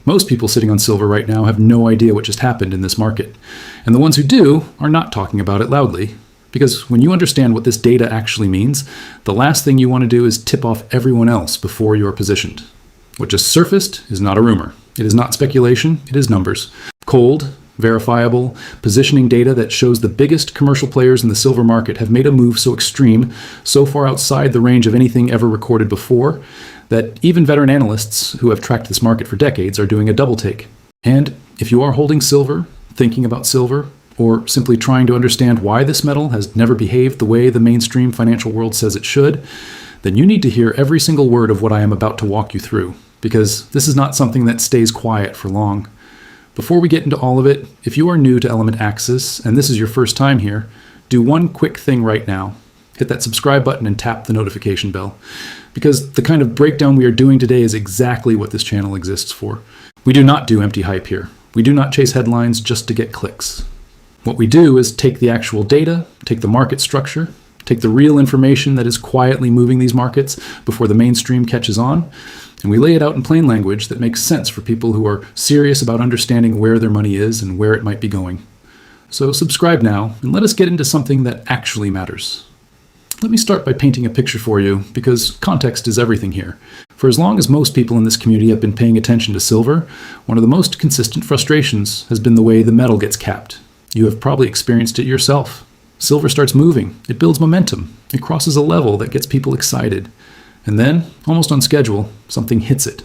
Most people sitting on silver right now have no idea what just happened in this market. And the ones who do are not talking about it loudly. Because when you understand what this data actually means, the last thing you want to do is tip off everyone else before you're positioned. What just surfaced is not a rumor. It is not speculation, it is numbers. Cold, verifiable, positioning data that shows the biggest commercial players in the silver market have made a move so extreme, so far outside the range of anything ever recorded before, that even veteran analysts who have tracked this market for decades are doing a double take. And if you are holding silver, thinking about silver, or simply trying to understand why this metal has never behaved the way the mainstream financial world says it should, then you need to hear every single word of what I am about to walk you through, because this is not something that stays quiet for long. Before we get into all of it, if you are new to Element Axis and this is your first time here, do one quick thing right now. Hit that subscribe button and tap the notification bell. Because the kind of breakdown we are doing today is exactly what this channel exists for. We do not do empty hype here. We do not chase headlines just to get clicks. What we do is take the actual data, take the market structure, take the real information that is quietly moving these markets before the mainstream catches on, and we lay it out in plain language that makes sense for people who are serious about understanding where their money is and where it might be going. So subscribe now, and let us get into something that actually matters. Let me start by painting a picture for you, because context is everything here. For as long as most people in this community have been paying attention to silver, one of the most consistent frustrations has been the way the metal gets capped. You have probably experienced it yourself. Silver starts moving, it builds momentum, it crosses a level that gets people excited. And then, almost on schedule, something hits it.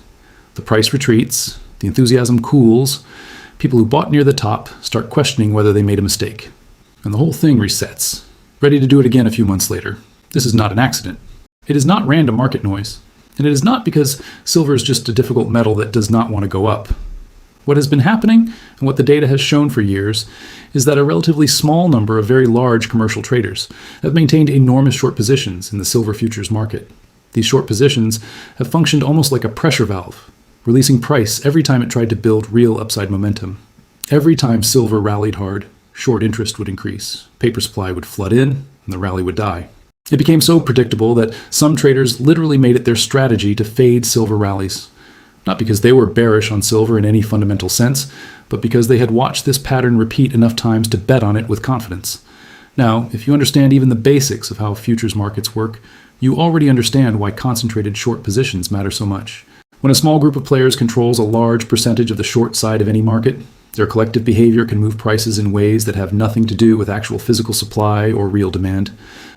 The price retreats, the enthusiasm cools, people who bought near the top start questioning whether they made a mistake. And the whole thing resets, ready to do it again a few months later. This is not an accident. It is not random market noise. And it is not because silver is just a difficult metal that does not want to go up. What has been happening, and what the data has shown for years, is that a relatively small number of very large commercial traders have maintained enormous short positions in the silver futures market. These short positions have functioned almost like a pressure valve, releasing price every time it tried to build real upside momentum. Every time silver rallied hard, short interest would increase, paper supply would flood in, and the rally would die. It became so predictable that some traders literally made it their strategy to fade silver rallies. Not because they were bearish on silver in any fundamental sense, but because they had watched this pattern repeat enough times to bet on it with confidence. Now, if you understand even the basics of how futures markets work, you already understand why concentrated short positions matter so much. When a small group of players controls a large percentage of the short side of any market, their collective behavior can move prices in ways that have nothing to do with actual physical supply or real demand.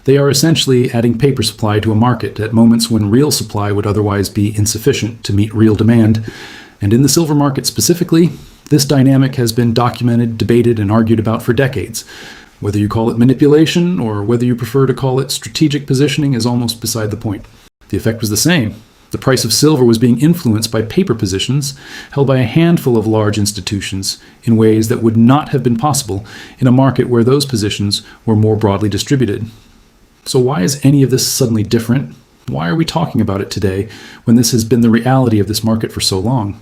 They are essentially adding paper supply to a market at moments when real supply would otherwise be insufficient to meet real demand. And in the silver market specifically, this dynamic has been documented, debated, and argued about for decades. Whether you call it manipulation or whether you prefer to call it strategic positioning is almost beside the point. The effect was the same. The price of silver was being influenced by paper positions held by a handful of large institutions in ways that would not have been possible in a market where those positions were more broadly distributed. So why is any of this suddenly different? Why are we talking about it today when this has been the reality of this market for so long?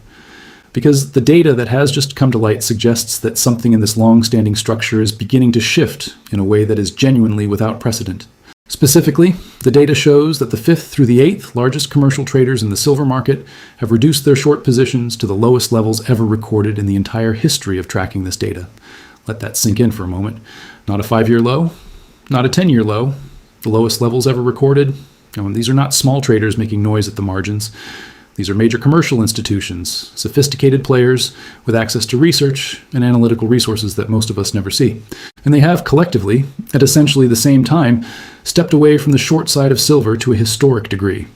Because the data that has just come to light suggests that something in this long-standing structure is beginning to shift in a way that is genuinely without precedent. Specifically, the data shows that the 5th through the 8th largest commercial traders in the silver market have reduced their short positions to the lowest levels ever recorded in the entire history of tracking this data. Let that sink in for a moment. Not a 5-year low, not a 10-year low, the lowest levels ever recorded. These are not small traders making noise at the margins. These are major commercial institutions, sophisticated players with access to research and analytical resources that most of us never see. And they have collectively, at essentially the same time, stepped away from the short side of silver to a historic degree.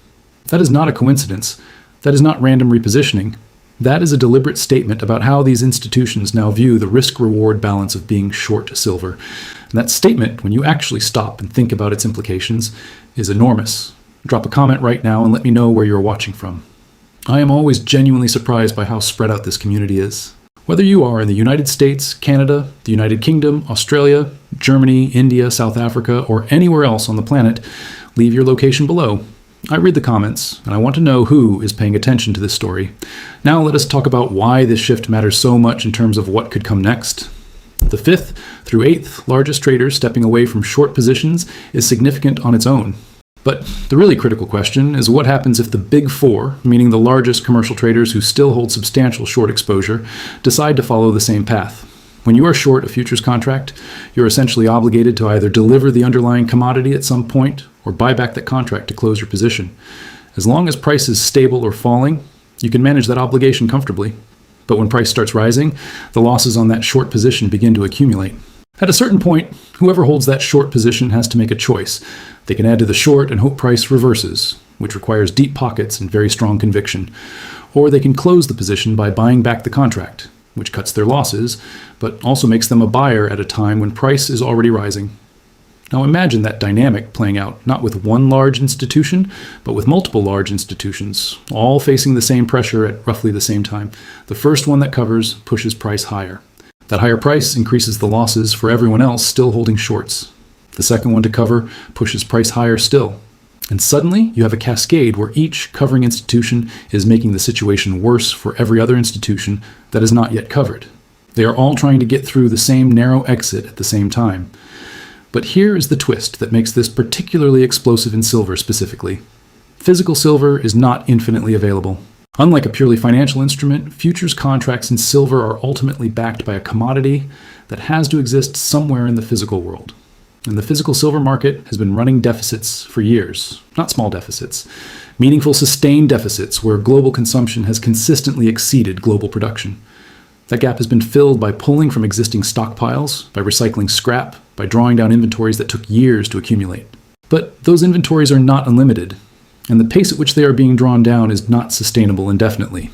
That is not a coincidence. That is not random repositioning. That is a deliberate statement about how these institutions now view the risk-reward balance of being short silver. And that statement, when you actually stop and think about its implications, is enormous. Drop a comment right now and let me know where you're watching from. I am always genuinely surprised by how spread out this community is. Whether you are in the United States, Canada, the United Kingdom, Australia, Germany, India, South Africa, or anywhere else on the planet, leave your location below. I read the comments, and I want to know who is paying attention to this story. Now let us talk about why this shift matters so much in terms of what could come next. The 5th through 8th largest traders stepping away from short positions is significant on its own. But the really critical question is what happens if the big four, meaning the largest commercial traders who still hold substantial short exposure, decide to follow the same path? When you are short a futures contract, you're essentially obligated to either deliver the underlying commodity at some point or buy back that contract to close your position. As long as price is stable or falling, you can manage that obligation comfortably. But when price starts rising, the losses on that short position begin to accumulate. At a certain point, whoever holds that short position has to make a choice. They can add to the short and hope price reverses, which requires deep pockets and very strong conviction. Or they can close the position by buying back the contract, which cuts their losses, but also makes them a buyer at a time when price is already rising. Now imagine that dynamic playing out not with one large institution, but with multiple large institutions, all facing the same pressure at roughly the same time. The first one that covers pushes price higher. That higher price increases the losses for everyone else still holding shorts. The second one to cover pushes price higher still. And suddenly, you have a cascade where each covering institution is making the situation worse for every other institution that is not yet covered. They are all trying to get through the same narrow exit at the same time. But here is the twist that makes this particularly explosive in silver specifically. Physical silver is not infinitely available. Unlike a purely financial instrument, futures contracts in silver are ultimately backed by a commodity that has to exist somewhere in the physical world. And the physical silver market has been running deficits for years, not small deficits, meaningful sustained deficits where global consumption has consistently exceeded global production. That gap has been filled by pulling from existing stockpiles, by recycling scrap, by drawing down inventories that took years to accumulate. But those inventories are not unlimited, and the pace at which they are being drawn down is not sustainable indefinitely.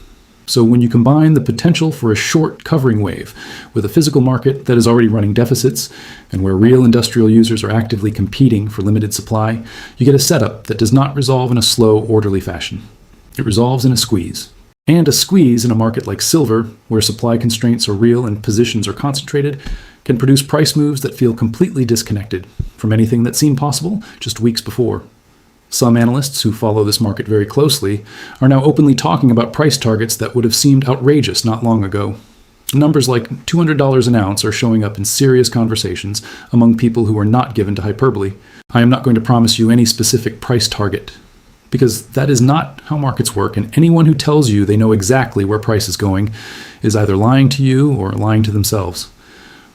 So when you combine the potential for a short covering wave with a physical market that is already running deficits and where real industrial users are actively competing for limited supply, you get a setup that does not resolve in a slow, orderly fashion. It resolves in a squeeze. And a squeeze in a market like silver, where supply constraints are real and positions are concentrated, can produce price moves that feel completely disconnected from anything that seemed possible just weeks before. Some analysts who follow this market very closely are now openly talking about price targets that would have seemed outrageous not long ago. Numbers like $200 an ounce are showing up in serious conversations among people who are not given to hyperbole. I am not going to promise you any specific price target, because that is not how markets work, and anyone who tells you they know exactly where price is going is either lying to you or lying to themselves.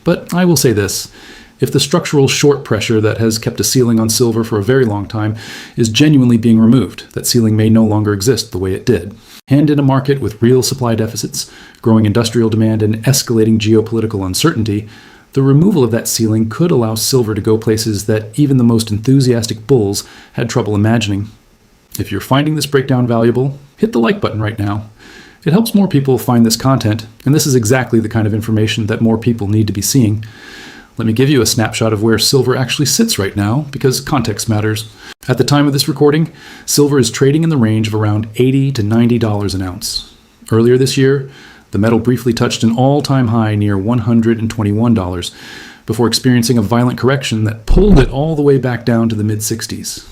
But I will say this. If the structural short pressure that has kept a ceiling on silver for a very long time is genuinely being removed, that ceiling may no longer exist the way it did. And in a market with real supply deficits, growing industrial demand, and escalating geopolitical uncertainty, the removal of that ceiling could allow silver to go places that even the most enthusiastic bulls had trouble imagining. If you're finding this breakdown valuable, hit the like button right now. It helps more people find this content, and this is exactly the kind of information that more people need to be seeing. Let me give you a snapshot of where silver actually sits right now, because context matters. At the time of this recording, silver is trading in the range of around $80 to $90 an ounce. Earlier this year, the metal briefly touched an all-time high near $121, before experiencing a violent correction that pulled it all the way back down to the mid-60s.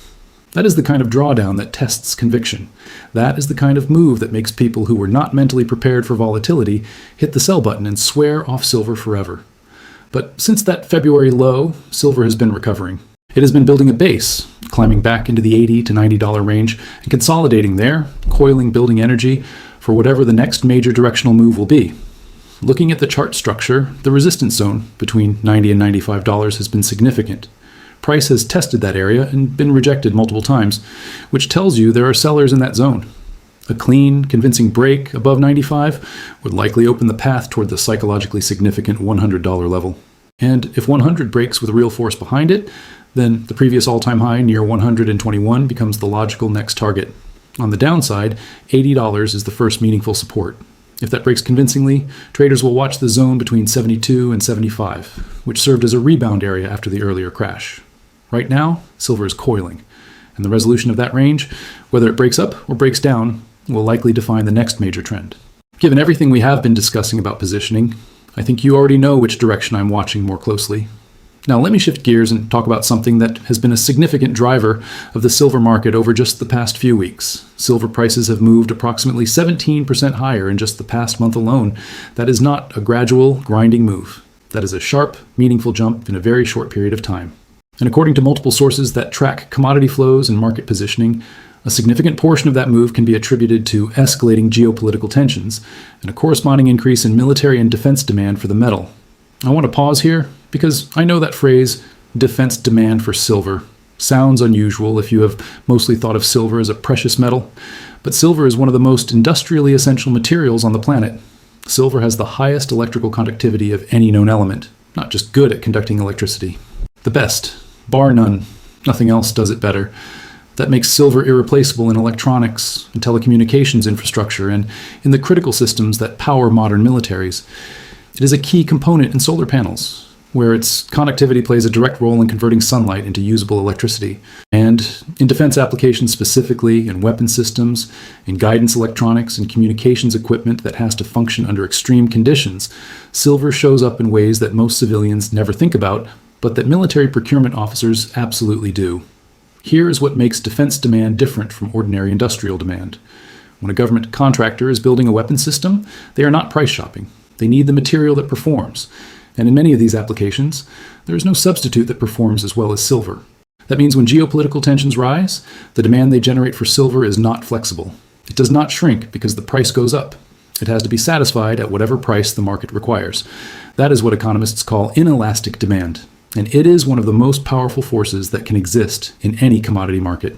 That is the kind of drawdown that tests conviction. That is the kind of move that makes people who were not mentally prepared for volatility hit the sell button and swear off silver forever. But since that February low, silver has been recovering. It has been building a base, climbing back into the $80 to $90 range and consolidating there, coiling building energy for whatever the next major directional move will be. Looking at the chart structure, the resistance zone between $90 and $95 has been significant. Price has tested that area and been rejected multiple times, which tells you there are sellers in that zone. A clean, convincing break above 95 would likely open the path toward the psychologically significant $100 level. And if 100 breaks with real force behind it, then the previous all-time high near 121 becomes the logical next target. On the downside, $80 is the first meaningful support. If that breaks convincingly, traders will watch the zone between 72 and 75, which served as a rebound area after the earlier crash. Right now, silver is coiling, and the resolution of that range, whether it breaks up or breaks down, will likely define the next major trend. Given everything we have been discussing about positioning, I think you already know which direction I'm watching more closely. Now let me shift gears and talk about something that has been a significant driver of the silver market over just the past few weeks. Silver prices have moved approximately 17% higher in just the past month alone. That is not a gradual, grinding move. That is a sharp, meaningful jump in a very short period of time. And according to multiple sources that track commodity flows and market positioning, a significant portion of that move can be attributed to escalating geopolitical tensions and a corresponding increase in military and defense demand for the metal. I want to pause here because I know that phrase, defense demand for silver, sounds unusual if you have mostly thought of silver as a precious metal, but silver is one of the most industrially essential materials on the planet. Silver has the highest electrical conductivity of any known element, not just good at conducting electricity. The best, bar none. Nothing else does it better. That makes silver irreplaceable in electronics and telecommunications infrastructure and in the critical systems that power modern militaries. It is a key component in solar panels, where its conductivity plays a direct role in converting sunlight into usable electricity. And in defense applications specifically, in weapon systems, in guidance electronics and communications equipment that has to function under extreme conditions, silver shows up in ways that most civilians never think about, but that military procurement officers absolutely do. Here is what makes defense demand different from ordinary industrial demand. When a government contractor is building a weapon system, they are not price shopping. They need the material that performs. And in many of these applications, there is no substitute that performs as well as silver. That means when geopolitical tensions rise, the demand they generate for silver is not flexible. It does not shrink because the price goes up. It has to be satisfied at whatever price the market requires. That is what economists call inelastic demand. And it is one of the most powerful forces that can exist in any commodity market.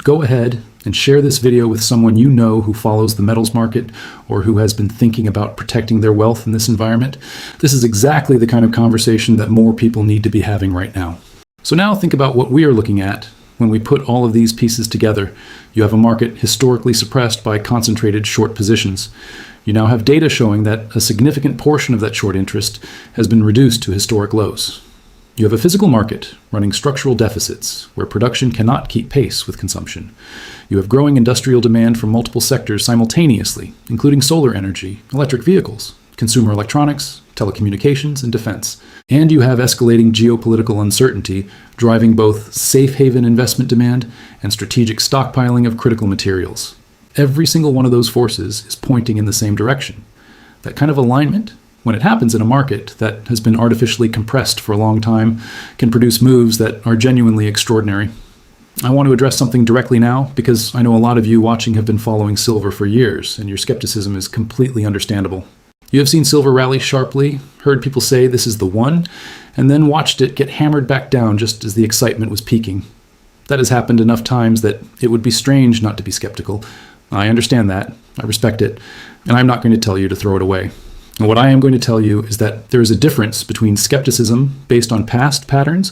Go ahead and share this video with someone you know who follows the metals market or who has been thinking about protecting their wealth in this environment. This is exactly the kind of conversation that more people need to be having right now. So now think about what we are looking at when we put all of these pieces together. You have a market historically suppressed by concentrated short positions. You now have data showing that a significant portion of that short interest has been reduced to historic lows. You have a physical market running structural deficits where production cannot keep pace with consumption. You have growing industrial demand from multiple sectors simultaneously, including solar energy, electric vehicles, consumer electronics, telecommunications, and defense. And you have escalating geopolitical uncertainty driving both safe haven investment demand and strategic stockpiling of critical materials. Every single one of those forces is pointing in the same direction. That kind of alignment, when it happens in a market that has been artificially compressed for a long time, can produce moves that are genuinely extraordinary. I want to address something directly now because I know a lot of you watching have been following silver for years, and your skepticism is completely understandable. You have seen silver rally sharply, heard people say this is the one, and then watched it get hammered back down just as the excitement was peaking. That has happened enough times that it would be strange not to be skeptical. I understand that, I respect it, and I'm not going to tell you to throw it away. And what I am going to tell you is that there is a difference between skepticism based on past patterns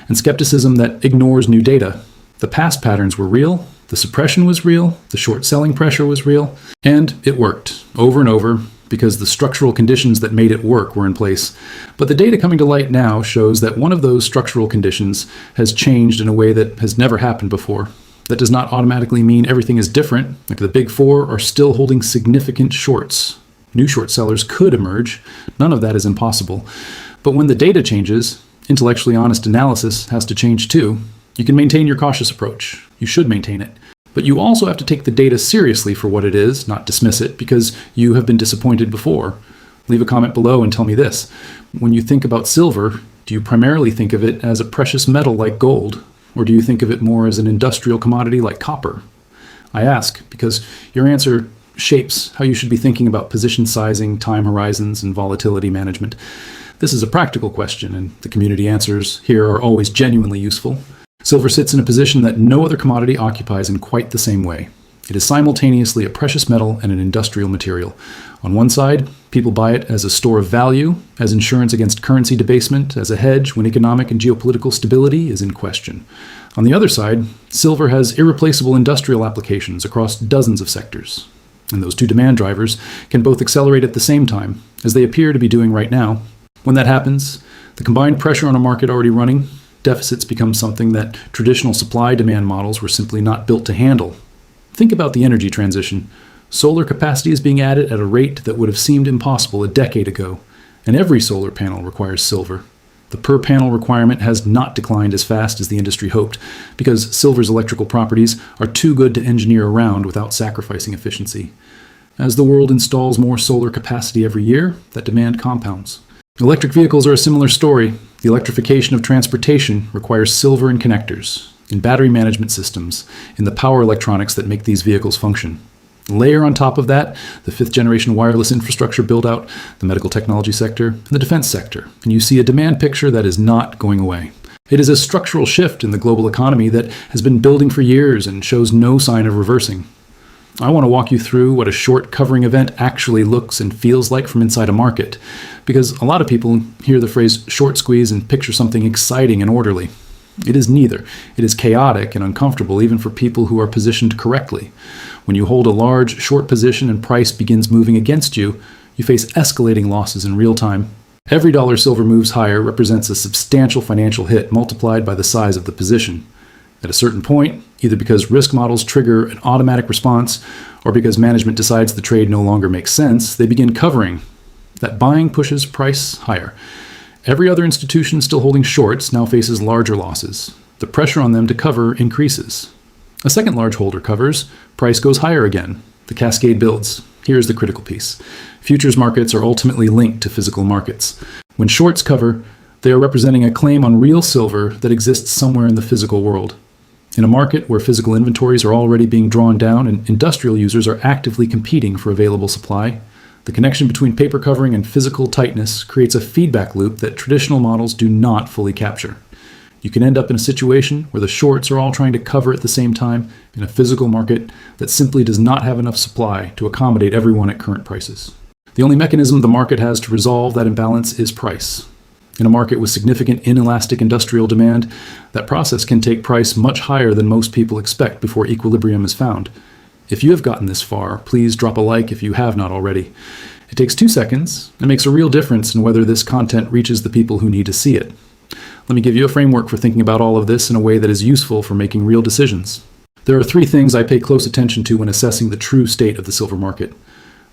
and skepticism that ignores new data. The past patterns were real, the suppression was real, the short selling pressure was real, and it worked over and over because the structural conditions that made it work were in place. But the data coming to light now shows that one of those structural conditions has changed in a way that has never happened before. That does not automatically mean everything is different, like the big four are still holding significant shorts. New short sellers could emerge. None of that is impossible. But when the data changes, intellectually honest analysis has to change too. You can maintain your cautious approach. You should maintain it. But you also have to take the data seriously for what it is, not dismiss it, because you have been disappointed before. Leave a comment below and tell me this. When you think about silver, do you primarily think of it as a precious metal like gold, or do you think of it more as an industrial commodity like copper? I ask because your answer shapes how you should be thinking about position sizing, time horizons, and volatility management. This is a practical question, and the community answers here are always genuinely useful. Silver sits in a position that no other commodity occupies in quite the same way. It is simultaneously a precious metal and an industrial material. On one side, people buy it as a store of value, as insurance against currency debasement, as a hedge when economic and geopolitical stability is in question. On the other side, silver has irreplaceable industrial applications across dozens of sectors. And those two demand drivers can both accelerate at the same time, as they appear to be doing right now. When that happens, the combined pressure on a market already running, deficits become something that traditional supply-demand models were simply not built to handle. Think about the energy transition. Solar capacity is being added at a rate that would have seemed impossible a decade ago, and every solar panel requires silver. The per-panel requirement has not declined as fast as the industry hoped, because silver's electrical properties are too good to engineer around without sacrificing efficiency. As the world installs more solar capacity every year, that demand compounds. Electric vehicles are a similar story. The electrification of transportation requires silver in connectors, in battery management systems, in the power electronics that make these vehicles function. Layer on top of that the fifth-generation wireless infrastructure build-out, the medical technology sector, and the defense sector, and you see a demand picture that is not going away. It is a structural shift in the global economy that has been building for years and shows no sign of reversing. I want to walk you through what a short covering event actually looks and feels like from inside a market, because a lot of people hear the phrase short squeeze and picture something exciting and orderly. It is neither. It is chaotic and uncomfortable even for people who are positioned correctly. When you hold a large short position and price begins moving against you, you face escalating losses in real time. Every dollar silver moves higher represents a substantial financial hit multiplied by the size of the position. At a certain point, either because risk models trigger an automatic response or because management decides the trade no longer makes sense, they begin covering. That buying pushes price higher. Every other institution still holding shorts now faces larger losses. The pressure on them to cover increases. A second large holder covers, price goes higher again. The cascade builds. Here's the critical piece. Futures markets are ultimately linked to physical markets. When shorts cover, they are representing a claim on real silver that exists somewhere in the physical world. In a market where physical inventories are already being drawn down and industrial users are actively competing for available supply, the connection between paper covering and physical tightness creates a feedback loop that traditional models do not fully capture. You can end up in a situation where the shorts are all trying to cover at the same time in a physical market that simply does not have enough supply to accommodate everyone at current prices. The only mechanism the market has to resolve that imbalance is price. In a market with significant inelastic industrial demand, that process can take price much higher than most people expect before equilibrium is found. If you have gotten this far, please drop a like if you have not already. It takes 2 seconds and makes a real difference in whether this content reaches the people who need to see it. Let me give you a framework for thinking about all of this in a way that is useful for making real decisions. There are 3 things I pay close attention to when assessing the true state of the silver market.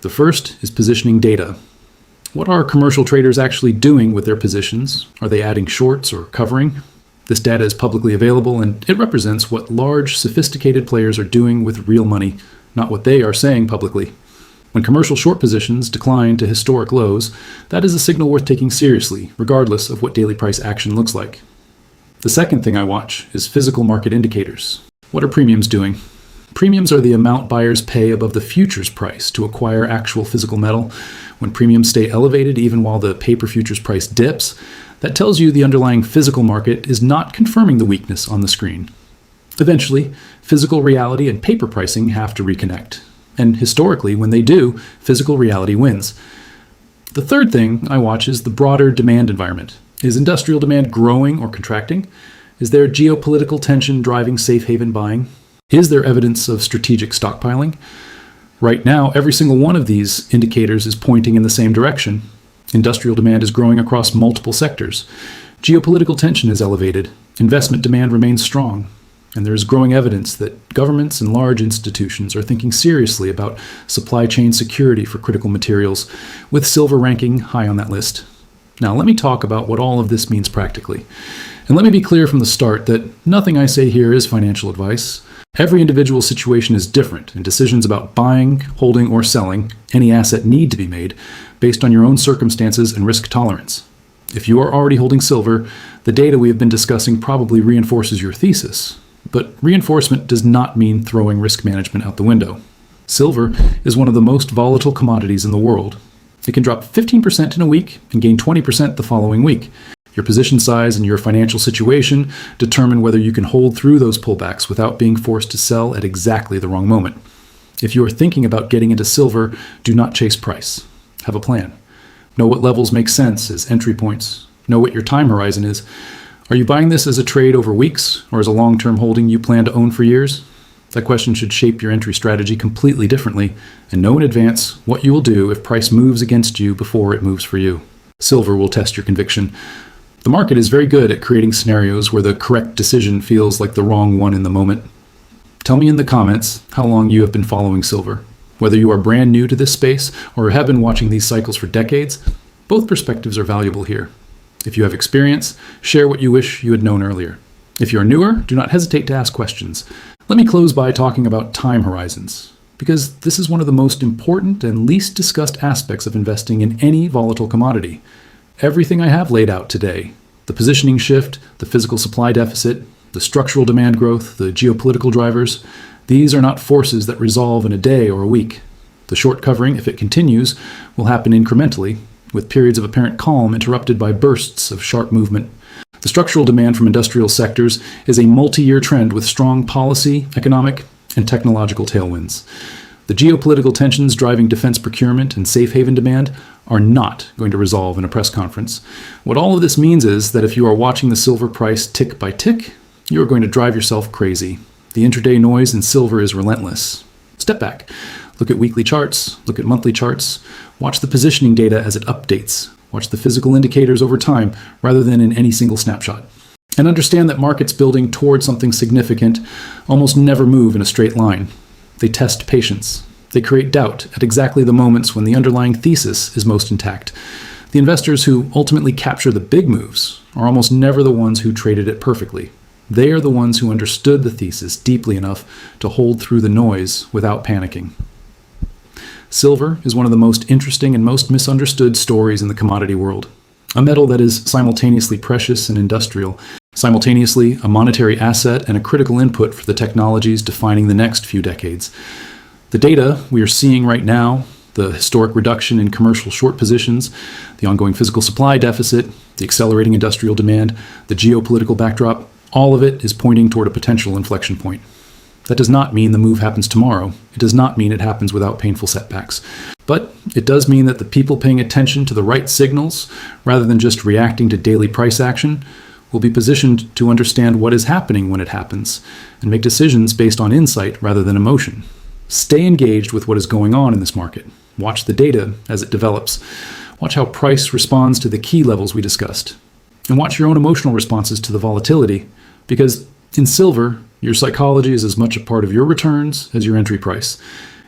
The first is positioning data. What are commercial traders actually doing with their positions? Are they adding shorts or covering? This data is publicly available, and it represents what large, sophisticated players are doing with real money, not what they are saying publicly. When commercial short positions decline to historic lows, that is a signal worth taking seriously, regardless of what daily price action looks like. The second thing I watch is physical market indicators. What are premiums doing? Premiums are the amount buyers pay above the futures price to acquire actual physical metal. When premiums stay elevated even while the paper futures price dips, that tells you the underlying physical market is not confirming the weakness on the screen. Eventually, physical reality and paper pricing have to reconnect. And historically, when they do, physical reality wins. The third thing I watch is the broader demand environment. Is industrial demand growing or contracting? Is there geopolitical tension driving safe haven buying? Is there evidence of strategic stockpiling? Right now, every single one of these indicators is pointing in the same direction. Industrial demand is growing across multiple sectors. Geopolitical tension is elevated. Investment demand remains strong. And there is growing evidence that governments and large institutions are thinking seriously about supply chain security for critical materials, with silver ranking high on that list. Now, let me talk about what all of this means practically. And let me be clear from the start that nothing I say here is financial advice. Every individual situation is different, and decisions about buying, holding, or selling any asset need to be made based on your own circumstances and risk tolerance. If you are already holding silver, the data we have been discussing probably reinforces your thesis. But reinforcement does not mean throwing risk management out the window. Silver is one of the most volatile commodities in the world. It can drop 15% in a week and gain 20% the following week. Your position size and your financial situation determine whether you can hold through those pullbacks without being forced to sell at exactly the wrong moment. If you are thinking about getting into silver, do not chase price. Have a plan. Know what levels make sense as entry points. Know what your time horizon is. Are you buying this as a trade over weeks or as a long-term holding you plan to own for years? That question should shape your entry strategy completely differently, and know in advance what you will do if price moves against you before it moves for you. Silver will test your conviction. The market is very good at creating scenarios where the correct decision feels like the wrong one in the moment. Tell me in the comments how long you have been following silver. Whether you are brand new to this space or have been watching these cycles for decades, both perspectives are valuable here. If you have experience, share what you wish you had known earlier. If you are newer, do not hesitate to ask questions. Let me close by talking about time horizons, because this is one of the most important and least discussed aspects of investing in any volatile commodity. Everything I have laid out today The positioning shift, the physical supply deficit, the structural demand growth, the geopolitical drivers, these are not forces that resolve in a day or a week. The short covering, if it continues, will happen incrementally, with periods of apparent calm interrupted by bursts of sharp movement. The structural demand from industrial sectors is a multi-year trend with strong policy, economic, and technological tailwinds. The geopolitical tensions driving defense procurement and safe haven demand are not going to resolve in a press conference. What all of this means is that if you are watching the silver price tick by tick, you are going to drive yourself crazy. The intraday noise in silver is relentless. Step back. Look at weekly charts, look at monthly charts, watch the positioning data as it updates, watch the physical indicators over time rather than in any single snapshot. And understand that markets building toward something significant almost never move in a straight line. They test patience. They create doubt at exactly the moments when the underlying thesis is most intact. The investors who ultimately capture the big moves are almost never the ones who traded it perfectly. They are the ones who understood the thesis deeply enough to hold through the noise without panicking. Silver is one of the most interesting and most misunderstood stories in the commodity world. A metal that is simultaneously precious and industrial, simultaneously a monetary asset and a critical input for the technologies defining the next few decades. The data we are seeing right now, the historic reduction in commercial short positions, the ongoing physical supply deficit, the accelerating industrial demand, the geopolitical backdrop, all of it is pointing toward a potential inflection point. That does not mean the move happens tomorrow. It does not mean it happens without painful setbacks. But it does mean that the people paying attention to the right signals, rather than just reacting to daily price action, will be positioned to understand what is happening when it happens, and make decisions based on insight rather than emotion. Stay engaged with what is going on in this market. Watch the data as it develops. Watch how price responds to the key levels we discussed. And watch your own emotional responses to the volatility, because in silver, your psychology is as much a part of your returns as your entry price.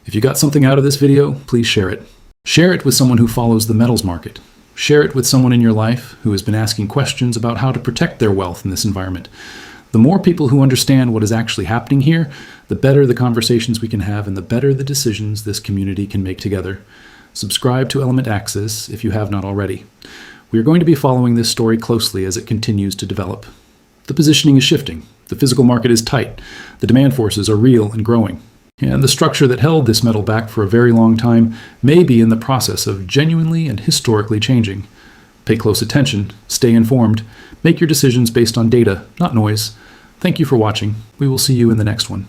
If you got something out of this video, please share it. Share it with someone who follows the metals market. Share it with someone in your life who has been asking questions about how to protect their wealth in this environment. The more people who understand what is actually happening here, the better the conversations we can have and the better the decisions this community can make together. Subscribe to Element Access if you have not already. We are going to be following this story closely as it continues to develop. The positioning is shifting. The physical market is tight. The demand forces are real and growing. And the structure that held this metal back for a very long time may be in the process of genuinely and historically changing. Pay close attention, stay informed, make your decisions based on data, not noise. Thank you for watching. We will see you in the next one.